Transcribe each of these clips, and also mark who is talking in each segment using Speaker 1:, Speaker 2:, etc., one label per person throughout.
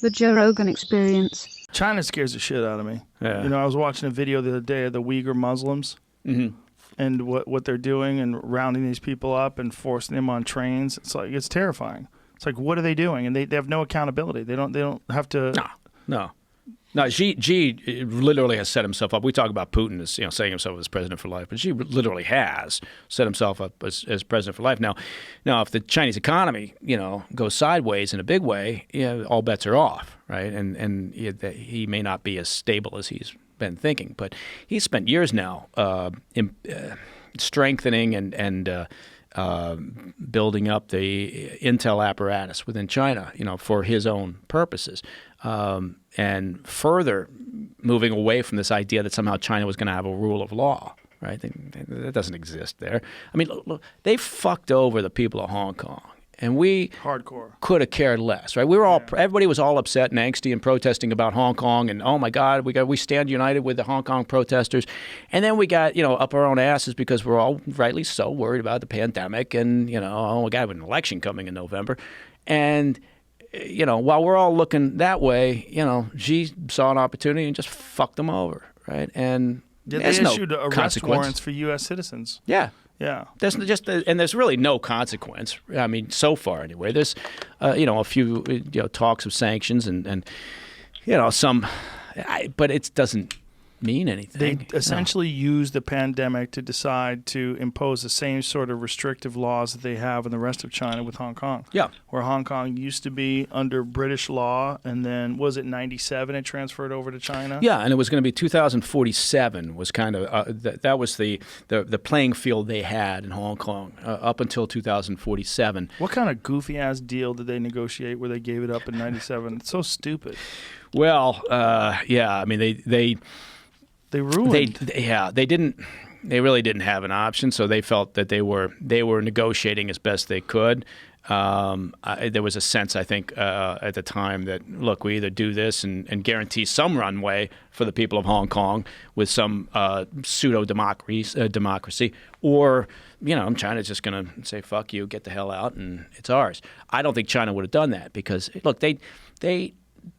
Speaker 1: The Joe Rogan Experience.
Speaker 2: China scares the shit out of me.
Speaker 3: Yeah.
Speaker 2: You know, I was watching a video the other day of the Uyghur Muslims and what they're doing and rounding these people up and forcing them on trains. It's like, it's terrifying. It's like, what are they doing? And they have no accountability. They don't have to.
Speaker 3: No. Xi literally has set himself up. We talk about Putin as setting himself as president for life, but Xi literally has set himself up as president for life. Now, if the Chinese economy goes sideways in a big way, all bets are off, right? And he may not be as stable as he's been thinking, but he's spent years now strengthening and building up the intel apparatus within China, for his own purposes. And further moving away from this idea that somehow China was going to have a rule of law, right? That doesn't exist there. I mean, look, they fucked over the people of Hong Kong, and we could have cared less, right? Everybody was all upset and angsty and protesting about Hong Kong, and oh my God, we stand united with the Hong Kong protesters, and then we got up our own asses because we're all rightly so worried about the pandemic, and oh my God, we have an election coming in November, and while we're all looking that way, Xi saw an opportunity and just fucked them over, right? And
Speaker 2: they issued arrest warrants for U.S. citizens.
Speaker 3: Yeah.
Speaker 2: Yeah.
Speaker 3: There's really no consequence. I mean, so far anyway. There's, a few talks of sanctions and some, but it doesn't mean anything.
Speaker 2: They essentially used the pandemic to decide to impose the same sort of restrictive laws that they have in the rest of China with Hong Kong.
Speaker 3: Yeah.
Speaker 2: Where Hong Kong used to be under British law, and then, was it 97 it transferred over to China?
Speaker 3: Yeah, and it was going to be 2047 was kind of, that was the playing field they had in Hong Kong up until 2047.
Speaker 2: What kind of goofy-ass deal did they negotiate where they gave it up in 97? It's so stupid.
Speaker 3: Well, I mean, they ruined. They really didn't have an option, so they felt that they were negotiating as best they could. There was a sense, I think, at the time that, look, we either do this and guarantee some runway for the people of Hong Kong with some pseudo-democracy, or China's just going to say, fuck you, get the hell out, and it's ours. I don't think China would have done that because, look, they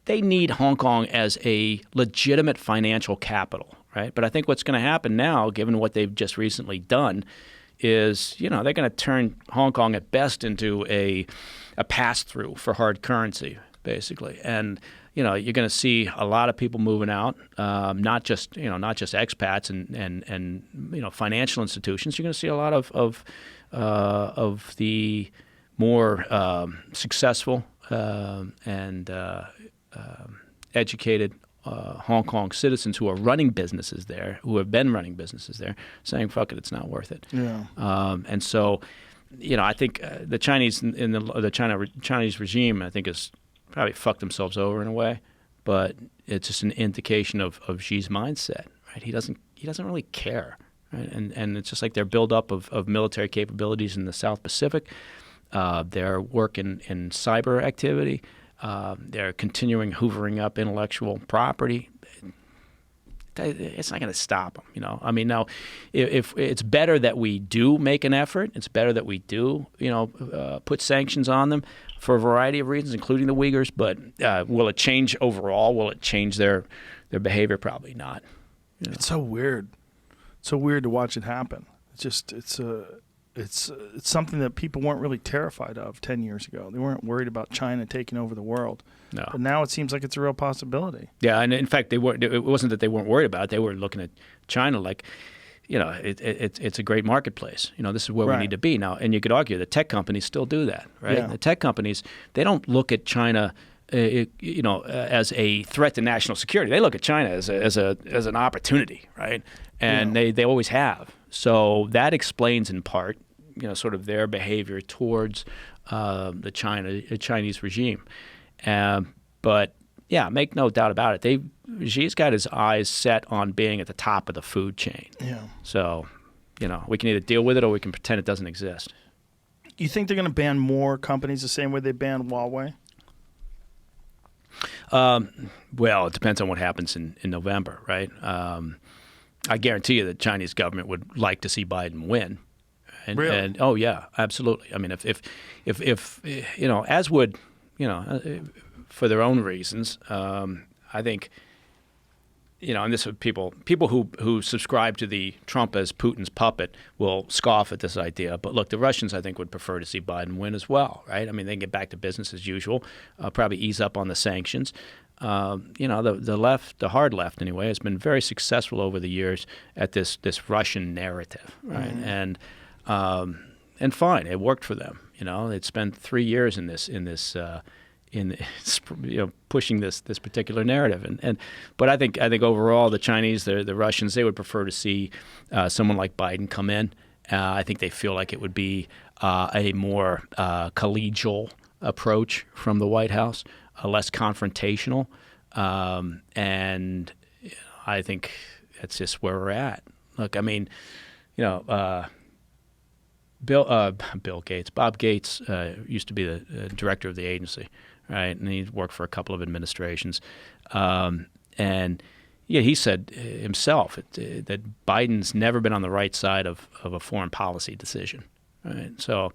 Speaker 3: need Hong Kong as a legitimate financial capital, right? But I think what's going to happen now, given what they've just recently done, is they're going to turn Hong Kong at best into a pass-through for hard currency, basically. And you're going to see a lot of people moving out, not just expats and financial institutions. You're going to see a lot of the more successful and educated Hong Kong citizens who are running businesses there, who have been running businesses there, saying, fuck it, it's not worth it.
Speaker 2: Yeah.
Speaker 3: And so, I think the Chinese Chinese regime, I think, has probably fucked themselves over in a way, but it's just an indication of Xi's mindset, right? He doesn't really care, right? And it's just like their buildup of military capabilities in the South Pacific, their work in cyber activity, they're continuing hoovering up intellectual property. It's not going to stop them, I mean, now, if it's better that we do make an effort, it's better that we do, put sanctions on them for a variety of reasons, including the Uyghurs. But will it change overall? Will it change their behavior? Probably not.
Speaker 2: It's so weird. It's so weird to watch it happen. It's something that people weren't really terrified of 10 years ago. They weren't worried about China taking over the world.
Speaker 3: No.
Speaker 2: But now it seems like it's a real possibility.
Speaker 3: Yeah, and in fact, it wasn't that they weren't worried about it. They were looking at China like, it's a great marketplace. This is where we need to be now. And you could argue the tech companies still do that, right?
Speaker 2: Yeah.
Speaker 3: The tech companies, they don't look at China as a threat to national security. They look at China as an opportunity, right? And they always have. So that explains in part, sort of their behavior towards the Chinese regime. But yeah, make no doubt about it. Xi's got his eyes set on being at the top of the food chain.
Speaker 2: Yeah.
Speaker 3: So, we can either deal with it or we can pretend it doesn't exist.
Speaker 2: You think they're going to ban more companies the same way they banned Huawei?
Speaker 3: Well, it depends on what happens in November, right? I guarantee you the Chinese government would like to see Biden win.
Speaker 2: Really?
Speaker 3: And oh yeah, absolutely. I mean, if as would for their own reasons. I think, and this is people who subscribe to the Trump as Putin's puppet will scoff at this idea. But look, the Russians, I think, would prefer to see Biden win as well, right? I mean, they can get back to business as usual, probably ease up on the sanctions. The left, the hard left anyway, has been very successful over the years at this Russian narrative, right? Mm-hmm. And fine, it worked for them. They'd spent 3 years in pushing this particular narrative, but I think overall the Chinese, the Russians, they would prefer to see someone like Biden come in. I think they feel like it would be a more collegial approach from the White House, less confrontational, and I think that's just where we're at. Look, I mean, Bob Gates used to be the director of the agency, right? And he worked for a couple of administrations. And he said himself that Biden's never been on the right side of a foreign policy decision, right? So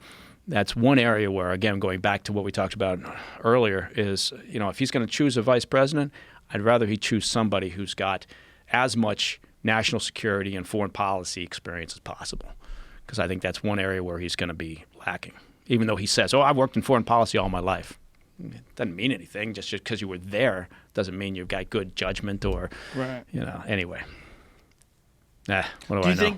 Speaker 3: that's one area where, again, going back to what we talked about earlier, is, if he's going to choose a vice president, I'd rather he choose somebody who's got as much national security and foreign policy experience as possible. Because I think that's one area where he's going to be lacking. Even though he says, I've worked in foreign policy all my life. It doesn't mean anything. Just because you were there doesn't mean you've got good judgment or,
Speaker 2: right.
Speaker 3: Anyway. What do I know?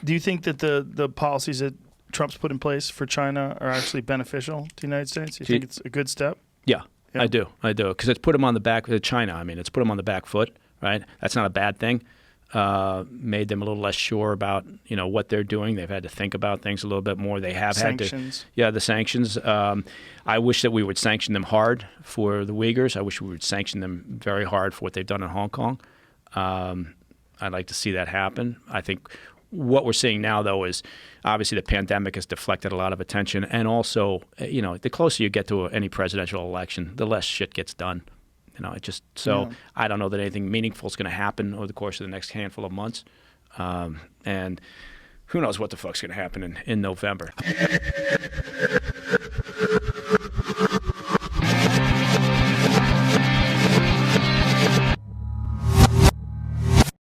Speaker 2: Do you think that the policies that Trump's put in place for China are actually beneficial to the United States? Do you think it's a good step?
Speaker 3: Yeah, I do. Because it's put him on the back, China, it's put him on the back foot, right? That's not a bad thing. Made them a little less sure about what they're doing. They've had to think about things a little bit more. They have
Speaker 2: sanctions.
Speaker 3: The sanctions. I wish that we would sanction them hard for the Uyghurs. I wish we would sanction them very hard for what they've done in Hong Kong. I'd like to see that happen. I think what we're seeing now, though, is obviously the pandemic has deflected a lot of attention, and also the closer you get to any presidential election, the less shit gets done. I don't know that anything meaningful is going to happen over the course of the next handful of months. And who knows what the fuck's going to happen in November.